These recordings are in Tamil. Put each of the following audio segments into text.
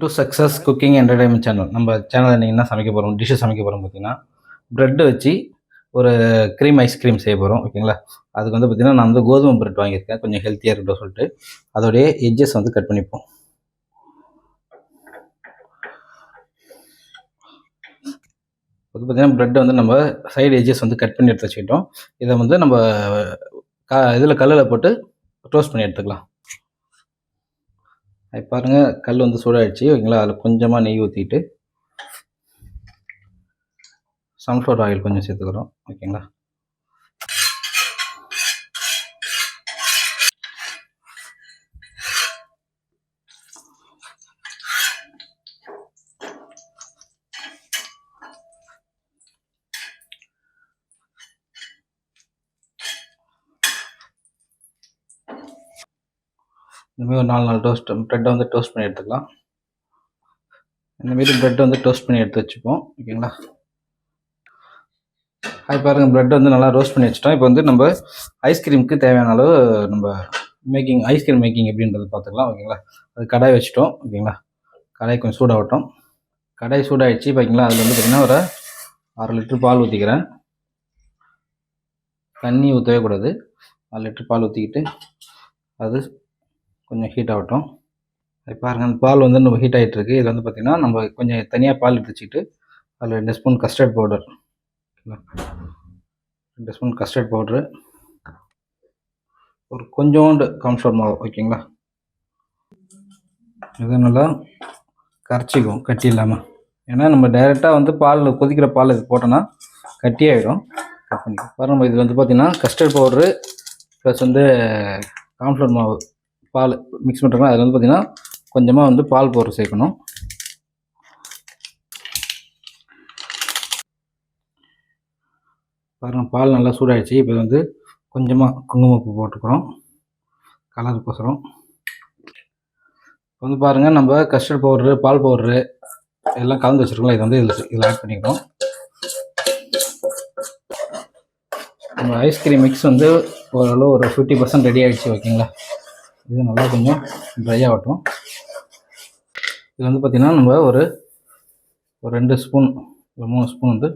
To success cooking entertainment channel. நம்ம சேனலில் இன்றைக்கி என்ன சமைக்க போகிறோம், டிஷ்ஷு சமைக்க போகிறோம் பார்த்தீங்கன்னா, ப்ரெட்டு வச்சு ஒரு க்ரீம் ஐஸ்கிரீம் செய்ய போகிறோம். ஓகேங்களா? அதுக்கு வந்து பார்த்திங்கன்னா, நான் வந்து கோதுமை ப்ரெட் வாங்கியிருக்கேன், கொஞ்சம் ஹெல்த்தியாக இருக்கட்டும் சொல்லிட்டு. அதோடைய எட்ஜஸ் வந்து கட் பண்ணிப்போம். அது பார்த்திங்கன்னா, ப்ரெட்டை வந்து நம்ம சைடு எட்ஜஸ் வந்து கட் பண்ணி எடுத்து வச்சுக்கிட்டோம். இதை வந்து நம்ம இதில் கல்லில் போட்டு டோஸ்ட் பண்ணி எடுத்துக்கலாம். அது பாருங்கள், கல் வந்து சூடாகிடுச்சு. ஓகேங்களா? அதில் கொஞ்சமாக நெய் ஊற்றிட்டு சன்ஃப்ளவர் ஆயில் கொஞ்சம் சேர்த்துக்கிறோம். ஓகேங்களா? இந்தமாரி ஒரு 4 ப்ரெட்டை வந்து டோஸ்ட் பண்ணி எடுத்துக்கலாம். இந்தமாரி ப்ரெட்டை வந்து டோஸ்ட் பண்ணி எடுத்து வச்சுப்போம். ஓகேங்களா? அது பாருங்கள், ப்ரெட் வந்து நல்லா ரோஸ்ட் பண்ணி வச்சுட்டோம். இப்போ வந்து நம்ம ஐஸ்கிரீமுக்கு தேவையான அளவு நம்ம ஐஸ்கிரீம் மேக்கிங் எப்படின்றது பார்த்துக்கலாம். ஓகேங்களா? அது கடாய் வச்சுட்டோம். ஓகேங்களா? கடாய் கொஞ்சம் சூடாகட்டும். கடாய் சூடாகிடுச்சு. பார்த்தீங்களா? அதில் வந்து பார்த்திங்கன்னா ஒரு 6 லிட்டர் பால் ஊற்றிக்கிறேன். தண்ணி ஊற்றவே கூடாது. 6 லிட்டர் பால் ஊற்றிக்கிட்டு அது கொஞ்சம் ஹீட் ஆகட்டும். அது பாருங்கள், அந்த பால் வந்து நம்ம ஹீட் ஆகிட்டுருக்கு. இதில் வந்து பார்த்திங்கன்னா, நம்ம கொஞ்சம் தனியாக பால் எடுத்து வச்சுக்கிட்டு அதில் 2 spoon custard powder, 2 spoon custard powder, ஒரு கொஞ்சோண்டு கார்ன்ஃப்ளவர் மாவு. ஓகேங்களா? இதை நல்லா கரைச்சிக்கும் கட்டி இல்லாமல். ஏன்னா நம்ம டைரெக்டாக வந்து கொதிக்கிற பால் இது போட்டோன்னா கட்டியாகிடும். கட் பண்ணி பாருங்கள், இதில் வந்து பார்த்திங்கன்னா கஸ்டர்ட் பவுட்ரு ப்ளஸ் வந்து கார்ன்ஃப்ளவர் மாவு பால் மிக்ஸ் பண்ணுறோம்னா அதில் வந்து பார்த்திங்கன்னா கொஞ்சமாக வந்து பால் பவுடர் சேர்க்கணும். பாருங்கள், பால் நல்லா சூடாகிடுச்சு. இப்போ வந்து கொஞ்சமாக குங்குமப்பூ போட்டுக்கிறோம் கலருக்கோசரம். இப்போ வந்து பாருங்கள், நம்ம கஸ்டர்ட் பவுட்ரு, பால் பவுட்ரு எல்லாம் கலந்து வச்சுருக்கோம். இதை வந்து இதில் ஆட் பண்ணிக்கிறோம். நம்ம ஐஸ்கிரீம் மிக்ஸ் வந்து ஓரளவு ஒரு 50% ரெடி ஆகிடுச்சு. ஓகேங்களா? இது நல்லா கொஞ்சம் ட்ரை ஆகட்டும். இது வந்து பார்த்திங்கன்னா, நம்ம ஒரு 2 ஸ்பூன் 3 ஸ்பூன் வந்து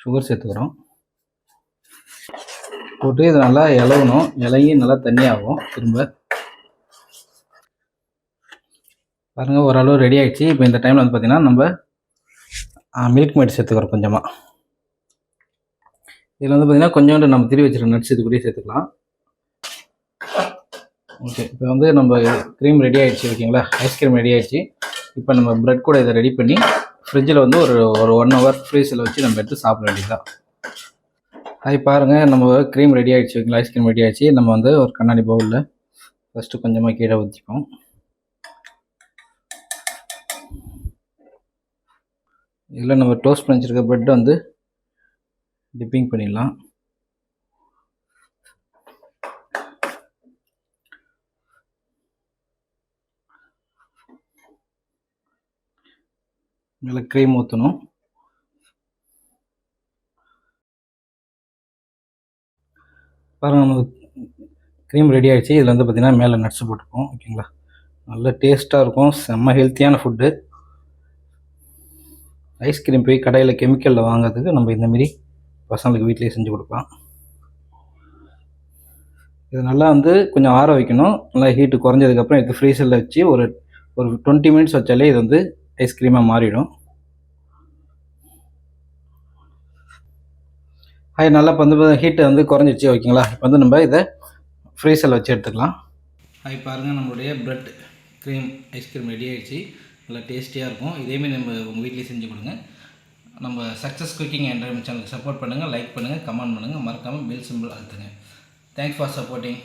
சுகர் சேர்த்துக்கிறோம். போட்டு இது நல்லா இலவணும். இலகி நல்லா தண்ணியாகும். திரும்ப பாருங்கள், ஓரளவு ரெடி ஆகிடுச்சு. இப்போ இந்த டைமில் வந்து பார்த்திங்கன்னா, நம்ம மில்க் மேட் சேர்த்துக்கிறோம் கொஞ்சமாக. இதில் வந்து பார்த்திங்கன்னா கொஞ்சோண்டு நம்ம திருவி வச்சுருக்க நட்ஸ் இது கூட சேர்த்துக்கலாம். ஓகே, இப்போ வந்து நம்ம க்ரீம் ரெடி ஆகிடுச்சு. ஓகேங்களா? ஐஸ்கிரீம் ரெடி ஆகிடுச்சு. இப்போ நம்ம ப்ரெட் கூட இதை ரெடி பண்ணி ஃப்ரிட்ஜில் வந்து ஒரு 1 ஹவர் ஃப்ரீஸில் வச்சு நம்ம எடுத்து சாப்பிட வேண்டியதுதான். அது பாருங்கள், நம்ம க்ரீம் ரெடி ஆகிடுச்சு. ஓகேங்களா? ஐஸ்கிரீம் ரெடி ஆகிடுச்சு. நம்ம வந்து ஒரு கண்ணாடி பவுலில் ஃபஸ்ட்டு கொஞ்சமாக கீழே ஊற்றிப்போம். இதில் நம்ம டோஸ்ட் பண்ணி வச்சுருக்க ப்ரெட்டை வந்து டிப்பிங் பண்ணிடலாம். மேலே க்ரீம் ஊற்றணும். பாருங்கள், நமக்கு க்ரீம் ரெடி ஆகிடுச்சு. இதில் வந்து பார்த்திங்கன்னா மேலே நட்ஸ் போட்டுப்போம். ஓகேங்களா? நல்ல டேஸ்ட்டாக இருக்கும். செம்ம ஹெல்த்தியான ஃபுட்டு. ஐஸ்கிரீம் போய் கடையில் கெமிக்கலில் வாங்கிறதுக்கு நம்ம இந்தமாரி பசங்களுக்கு வீட்டிலேயே செஞ்சு கொடுக்கலாம். இது நல்லா வந்து கொஞ்சம் ஆற வைக்கணும். நல்லா ஹீட்டு குறைஞ்சதுக்கப்புறம் எடுத்து ஃப்ரீசரில் வச்சு ஒரு 20 மினிட்ஸ் வச்சாலே இது வந்து ஐஸ்கிரீமாக மாறிடும். அது நல்லா இப்போ வந்து ஹீட்டு வந்து குறைஞ்சிடுச்சு. ஓகேங்களா? இப்போ வந்து நம்ம இதை ஃப்ரீசரில் வச்சு எடுத்துக்கலாம். பாருங்கள், நம்மளுடைய ப்ரெட் க்ரீம் ஐஸ்கிரீம் ரெடி ஆகிடுச்சு. நல்லா டேஸ்டியாக இருக்கும். இதேமாரி நம்ம உங்கள் வீட்டிலேயே செஞ்சு கொடுங்க. நம்ம சக்ஸஸ் குக்கிங் என்டர்டைன்மெண்ட் சேனலுக்கு சப்போர்ட் பண்ணுங்கள், லைக் பண்ணுங்கள், கமெண்ட் பண்ணுங்கள், மறக்காமல் பெல் சிம்பிள் அழுத்துங்க. Thanks for supporting.